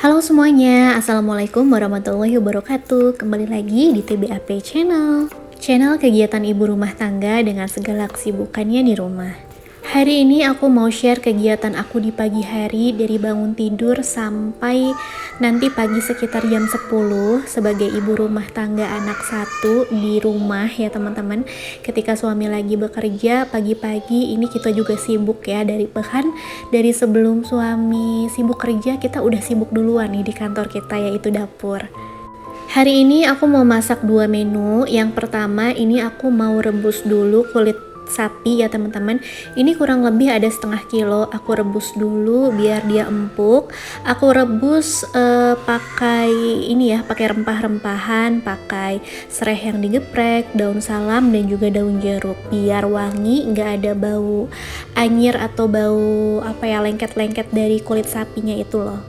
Halo semuanya, Assalamualaikum warahmatullahi wabarakatuh. Kembali lagi di TBAP Channel. Channel kegiatan ibu rumah tangga dengan segala kesibukannya di rumah. Hari ini aku mau share kegiatan aku di pagi hari dari bangun tidur sampai nanti pagi sekitar jam 10 sebagai ibu rumah tangga anak satu di rumah ya teman-teman. Ketika suami lagi bekerja pagi-pagi ini kita juga sibuk ya dari sebelum suami sibuk kerja kita udah sibuk duluan nih di kantor kita yaitu dapur. Hari ini aku mau masak 2 menu. Yang pertama ini aku mau rebus dulu kulit sapi ya teman-teman. Ini kurang lebih ada setengah kilo. Aku rebus dulu biar dia empuk. Aku rebus pakai ini ya, pakai rempah-rempahan, pakai serai yang digeprek, daun salam dan juga daun jeruk biar wangi, nggak ada bau anyir atau bau apa ya lengket-lengket dari kulit sapinya itu loh.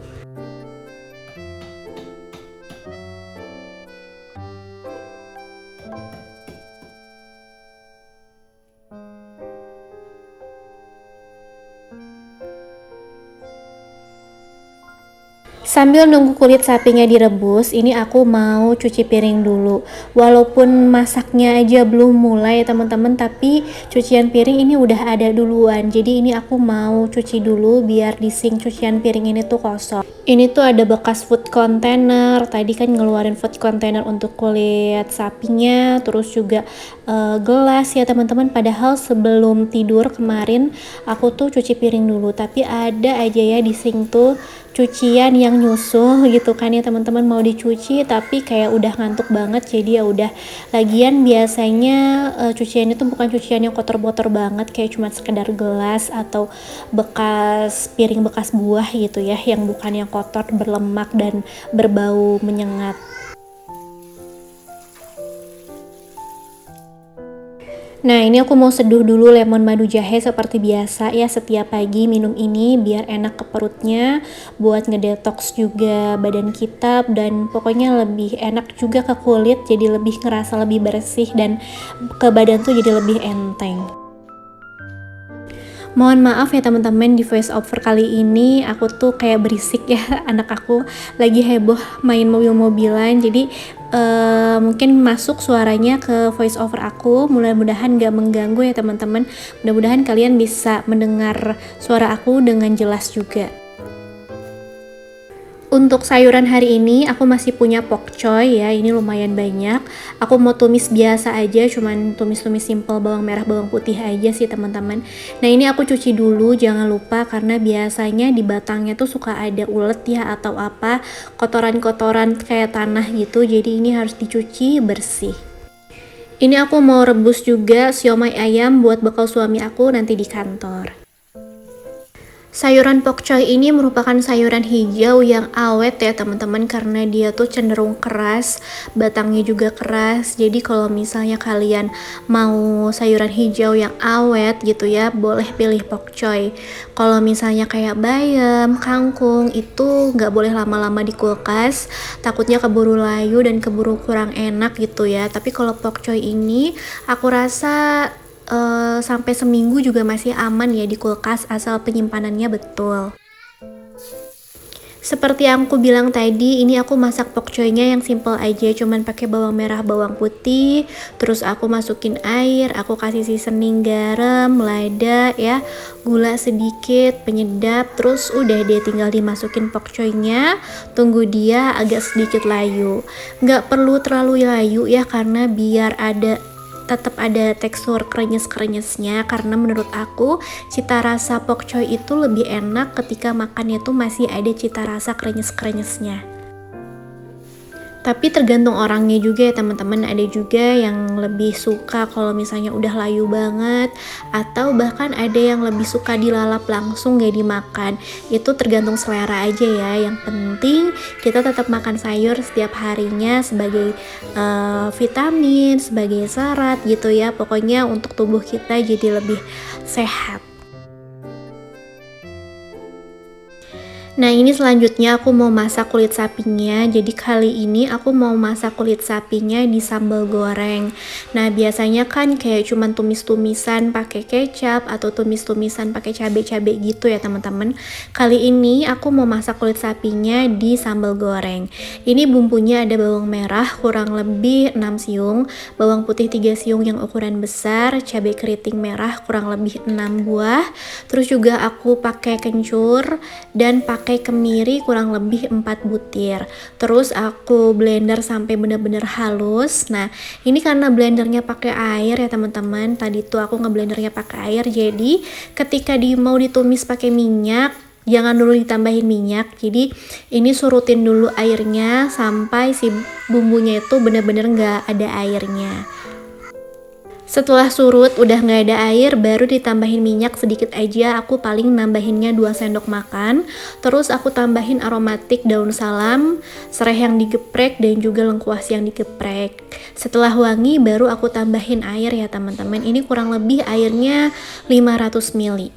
Sambil nunggu kulit sapinya direbus, ini aku mau cuci piring dulu. Walaupun masaknya aja belum mulai teman-teman, tapi cucian piring ini udah ada duluan. Jadi ini aku mau cuci dulu biar di sink cucian piring ini tuh kosong. Ini tuh ada bekas food container. Tadi kan ngeluarin food container untuk kulit sapinya, terus juga gelas ya teman-teman. Padahal sebelum tidur kemarin aku tuh cuci piring dulu, tapi ada aja ya di sink tuh cucian yang nyusul gitu kan ya teman-teman, mau dicuci tapi kayak udah ngantuk banget jadi ya udah. Lagian biasanya cucian itu bukan cucian yang kotor-kotor banget, kayak cuma sekedar gelas atau bekas piring bekas buah gitu ya, yang bukan yang kotor berlemak dan berbau menyengat. Nah ini aku mau seduh dulu lemon madu jahe seperti biasa ya, setiap pagi minum ini biar enak ke perutnya, buat ngedetox juga badan kita dan pokoknya lebih enak juga ke kulit, jadi lebih ngerasa lebih bersih dan ke badan tuh jadi lebih enteng. Mohon maaf ya teman-teman, di voice over kali ini aku tuh kayak berisik ya, anak aku lagi heboh main mobil-mobilan, jadi mungkin masuk suaranya ke voice over aku. Mudah-mudahan gak mengganggu ya teman-teman, mudah-mudahan kalian bisa mendengar suara aku dengan jelas juga. Untuk sayuran hari ini aku masih punya pokcoy ya, ini lumayan banyak. Aku mau tumis biasa aja, cuman tumis-tumis simple bawang merah bawang putih aja sih teman-teman. Nah ini aku cuci dulu jangan lupa, karena biasanya di batangnya tuh suka ada ulet ya atau apa, kotoran-kotoran kayak tanah gitu, jadi ini harus dicuci bersih. Ini aku mau rebus juga siomay ayam buat bekal suami aku nanti di kantor. Sayuran pokcoy ini merupakan sayuran hijau yang awet ya teman-teman, karena dia tuh cenderung keras, batangnya juga keras. Jadi kalau misalnya kalian mau sayuran hijau yang awet gitu ya, boleh pilih pokcoy. Kalau misalnya kayak bayam, kangkung itu nggak boleh lama-lama di kulkas, takutnya keburu layu dan keburu kurang enak gitu ya. Tapi kalau pokcoy ini aku rasa sampai seminggu juga masih aman ya di kulkas, asal penyimpanannya betul. Seperti yang aku bilang tadi, ini aku masak pokcoynya yang simple aja, cuman pakai bawang merah bawang putih, terus aku masukin air, aku kasih seasoning garam, lada ya, gula sedikit, penyedap, terus udah dia tinggal dimasukin pokcoynya, tunggu dia agak sedikit layu. Nggak perlu terlalu layu ya, karena biar tetap ada tekstur krenyes-krenyesnya, karena menurut aku cita rasa pokcoy itu lebih enak ketika makannya tuh masih ada cita rasa krenyes-krenyesnya. Tapi tergantung orangnya juga ya teman-teman, ada juga yang lebih suka kalau misalnya udah layu banget, atau bahkan ada yang lebih suka dilalap langsung gak dimakan. Itu tergantung selera aja ya, yang penting kita tetap makan sayur setiap harinya sebagai vitamin, sebagai serat gitu ya, pokoknya untuk tubuh kita jadi lebih sehat. Nah, ini selanjutnya aku mau masak kulit sapinya. Jadi kali ini aku mau masak kulit sapinya di sambal goreng. Nah, biasanya kan kayak cuman tumis-tumisan pakai kecap atau tumis-tumisan pakai cabai-cabai gitu ya, teman-teman. Kali ini aku mau masak kulit sapinya di sambal goreng. Ini bumbunya ada bawang merah kurang lebih 6 siung, bawang putih 3 siung yang ukuran besar, cabai keriting merah kurang lebih 6 buah. Terus juga aku pakai kencur dan pakai kemiri kurang lebih 4 butir. Terus aku blender sampai bener-bener halus. Nah, ini karena blendernya pakai air ya teman-teman. Tadi tuh aku ngeblendernya pakai air, jadi ketika mau ditumis pakai minyak, jangan dulu ditambahin minyak. Jadi ini surutin dulu airnya sampai si bumbunya itu bener-bener nggak ada airnya. Setelah surut udah nggak ada air, baru ditambahin minyak sedikit aja. Aku paling nambahinnya 2 sendok makan. Terus aku tambahin aromatik daun salam, serai yang digeprek dan juga lengkuas yang digeprek. Setelah wangi baru aku tambahin air ya teman-teman. Ini kurang lebih airnya 500 ml.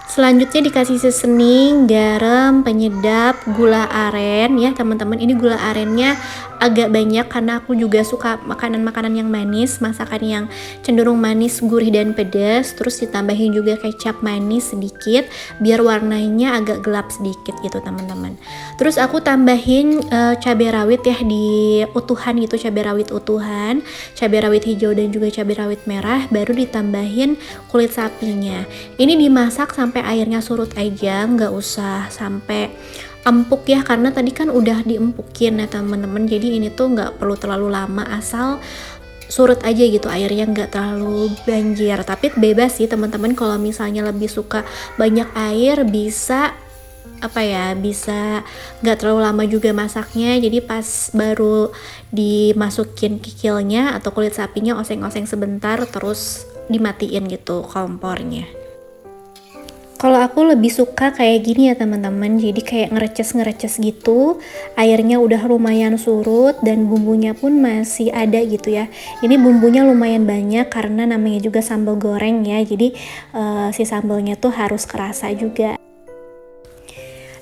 Selanjutnya dikasih seasoning, garam, penyedap, gula aren ya teman-teman. Ini gula arennya agak banyak karena aku juga suka makanan-makanan yang manis, masakan yang cenderung manis, gurih dan pedas. Terus ditambahin juga kecap manis sedikit biar warnanya agak gelap sedikit gitu teman-teman. Terus aku tambahin cabai rawit ya di utuhan gitu, cabai rawit utuhan, cabai rawit hijau dan juga cabai rawit merah, baru ditambahin kulit sapinya. Ini dimasak sampai airnya surut aja, nggak usah sampai empuk ya, karena tadi kan udah diempukin ya teman-teman. Jadi ini tuh nggak perlu terlalu lama, asal surut aja gitu airnya, nggak terlalu banjir. Tapi bebas sih teman-teman, kalau misalnya lebih suka banyak air bisa bisa nggak terlalu lama juga masaknya. Jadi pas baru dimasukin kikilnya atau kulit sapinya, oseng-oseng sebentar terus dimatiin gitu kompornya. Kalau aku lebih suka kayak gini ya teman-teman, jadi kayak ngereces gitu, airnya udah lumayan surut dan bumbunya pun masih ada gitu ya. Ini bumbunya lumayan banyak karena namanya juga sambal goreng ya, jadi si sambalnya tuh harus kerasa juga.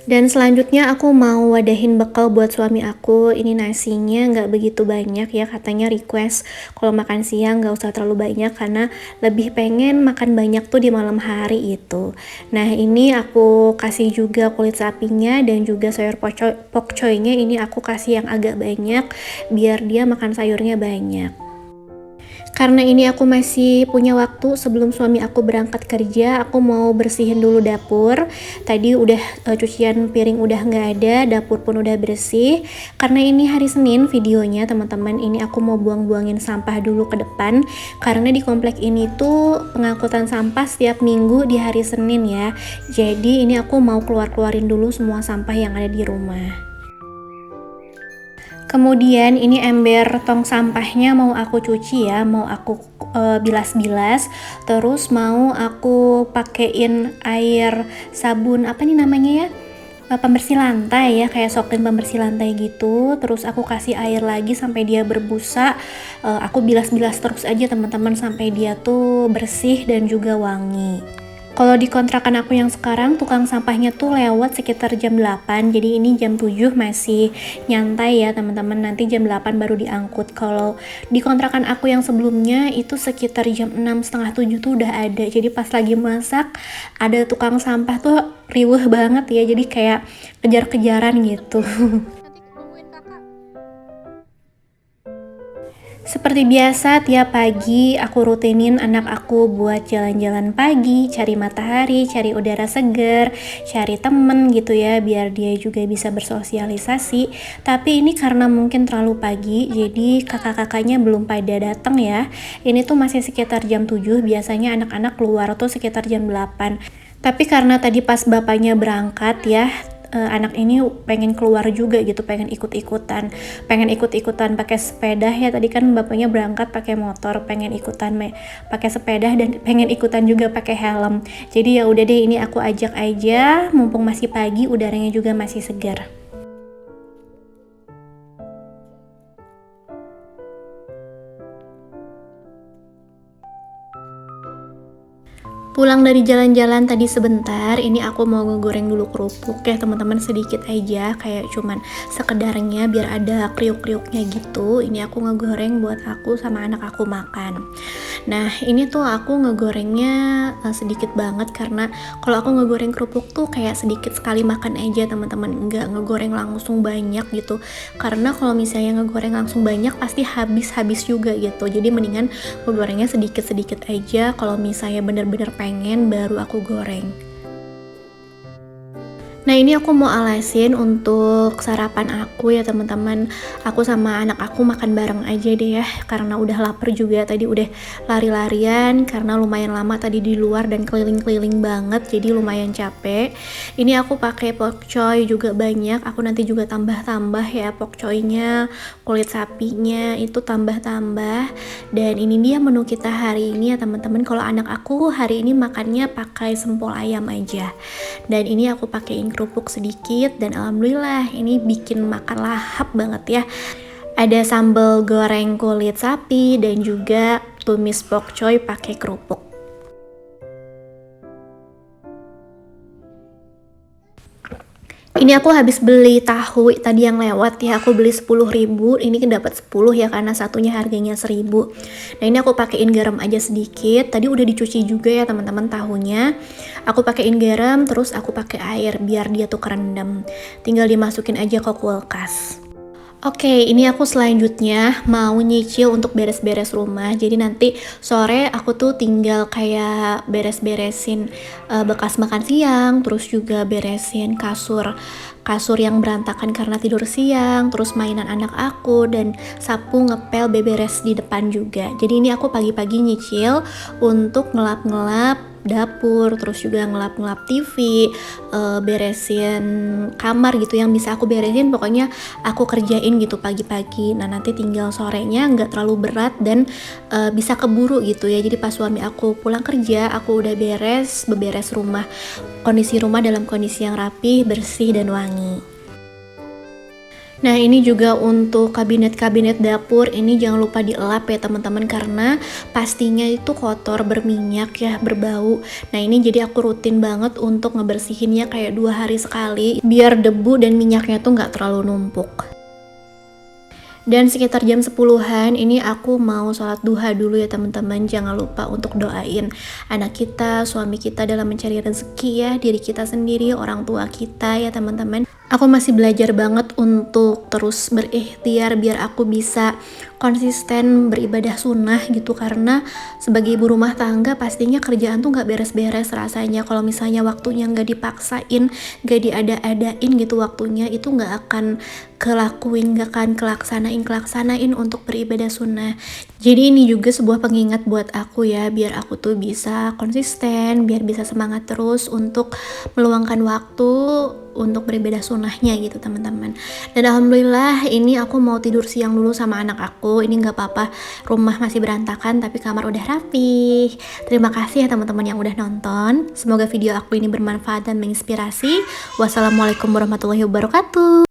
Dan selanjutnya aku mau wadahin bekal buat suami aku. Ini nasinya nggak begitu banyak ya, katanya request kalau makan siang nggak usah terlalu banyak karena lebih pengen makan banyak tuh di malam hari itu. Nah, ini aku kasih juga kulit sapinya dan juga sayur pok choynya, ini aku kasih yang agak banyak biar dia makan sayurnya banyak. Karena ini aku masih punya waktu sebelum suami aku berangkat kerja, aku mau bersihin dulu dapur. Tadi udah cucian piring udah nggak ada, dapur pun udah bersih. Karena ini hari Senin videonya teman-teman, ini aku mau buang-buangin sampah dulu ke depan. Karena di komplek ini tuh pengangkutan sampah setiap minggu di hari Senin ya. Jadi ini aku mau keluarin dulu semua sampah yang ada di rumah. Kemudian ini ember tong sampahnya mau aku cuci ya, mau aku bilas-bilas, terus mau aku pakein air sabun apa nih namanya ya, pembersih lantai ya, kayak Soklin pembersih lantai gitu. Terus aku kasih air lagi sampai dia berbusa. Aku bilas-bilas terus aja teman-teman sampai dia tuh bersih dan juga wangi. Kalau di kontrakan aku yang sekarang, tukang sampahnya tuh lewat sekitar jam 8, jadi ini jam 7 masih nyantai ya teman-teman, nanti jam 8 baru diangkut. Kalau di kontrakan aku yang sebelumnya itu sekitar jam 6, setengah 7 tuh udah ada, jadi pas lagi masak ada tukang sampah tuh riweh banget ya, jadi kayak kejar-kejaran gitu. Seperti biasa, tiap pagi aku rutinin anak aku buat jalan-jalan pagi, cari matahari, cari udara segar, cari temen gitu ya, biar dia juga bisa bersosialisasi. Tapi ini karena mungkin terlalu pagi, jadi kakak-kakaknya belum pada datang ya. Ini tuh masih sekitar jam 7, biasanya anak-anak keluar tuh sekitar jam 8. Tapi karena tadi pas bapaknya berangkat ya, anak ini pengen keluar juga gitu, pengen ikut-ikutan pakai sepeda ya. Tadi kan bapaknya berangkat pakai motor, pengen ikutan pakai sepeda dan pengen ikutan juga pakai helm. Jadi ya udah deh, ini aku ajak aja mumpung masih pagi, udaranya juga masih segar. Pulang dari jalan-jalan tadi sebentar, ini aku mau ngegoreng dulu kerupuk ya teman-teman, sedikit aja, kayak cuman sekedarnya biar ada kriuk-kriuknya gitu. Ini aku ngegoreng buat aku sama anak aku makan. Nah, ini tuh aku ngegorengnya sedikit banget karena kalau aku ngegoreng kerupuk tuh kayak sedikit sekali makan aja teman-teman, nggak ngegoreng langsung banyak gitu. Karena kalau misalnya ngegoreng langsung banyak pasti habis-habis juga gitu. Jadi mendingan ngegorengnya sedikit-sedikit aja, kalau misalnya bener-bener pengen baru aku goreng. Nah, ini aku mau alasin untuk sarapan aku ya teman-teman. Aku sama anak aku makan bareng aja deh ya, karena udah lapar juga, tadi udah lari-larian karena lumayan lama tadi di luar dan keliling-keliling banget, jadi lumayan capek. Ini aku pakai pokcoy juga banyak, aku nanti juga tambah-tambah ya pokcoynya, kulit sapinya itu tambah-tambah. Dan ini dia menu kita hari ini ya teman-teman. Kalau anak aku hari ini makannya pakai sempol ayam aja. Dan ini aku pakein kerupuk sedikit dan alhamdulillah ini bikin makan lahap banget ya. Ada sambal goreng kulit sapi dan juga tumis pokcoy pakai kerupuk. Ini aku habis beli tahu tadi yang lewat ya, aku beli 10.000, ini dapat 10 ya karena satunya harganya 1.000. Nah, ini aku pakein garam aja sedikit. Tadi udah dicuci juga ya teman-teman tahunya. Aku pakein garam, terus aku pakai air biar dia tuh kerendam. Tinggal dimasukin aja ke kulkas. Oke, ini aku selanjutnya mau nyicil untuk beres-beres rumah. Jadi nanti sore aku tuh tinggal kayak beres-beresin bekas makan siang, terus juga beresin kasur yang berantakan karena tidur siang, terus mainan anak aku dan sapu ngepel beberes di depan juga. Jadi ini aku pagi-pagi nyicil untuk ngelap-ngelap dapur, terus juga ngelap-ngelap TV, beresin kamar gitu yang bisa aku beresin, pokoknya aku kerjain gitu pagi-pagi. Nah, nanti tinggal sorenya nggak terlalu berat dan bisa keburu gitu ya. Jadi pas suami aku pulang kerja, aku udah beberes rumah, kondisi rumah dalam kondisi yang rapi, bersih dan wangi. Nah, ini juga untuk kabinet-kabinet dapur, ini jangan lupa dielap ya teman-teman karena pastinya itu kotor, berminyak ya, berbau. Nah, ini jadi aku rutin banget untuk ngebersihinnya kayak 2 hari sekali biar debu dan minyaknya tuh nggak terlalu numpuk. Dan sekitar jam 10-an ini aku mau sholat duha dulu ya teman-teman. Jangan lupa untuk doain anak kita, suami kita dalam mencari rezeki ya, diri kita sendiri, orang tua kita ya teman-teman. Aku masih belajar banget untuk terus berikhtiar biar aku bisa konsisten beribadah sunnah gitu, karena sebagai ibu rumah tangga pastinya kerjaan tuh nggak beres-beres rasanya. Kalau misalnya waktunya nggak dipaksain, nggak diada-adain gitu waktunya, itu nggak akan nggak akan kelaksanain untuk beribadah sunnah. Jadi ini juga sebuah pengingat buat aku ya, biar aku tuh bisa konsisten, biar bisa semangat terus untuk meluangkan waktu untuk beribadah sunnahnya gitu teman-teman. Dan alhamdulillah ini aku mau tidur siang dulu sama anak aku. Ini nggak apa-apa, rumah masih berantakan tapi kamar udah rapi. Terima kasih ya teman-teman yang udah nonton. Semoga video aku ini bermanfaat dan menginspirasi. Wassalamualaikum warahmatullahi wabarakatuh.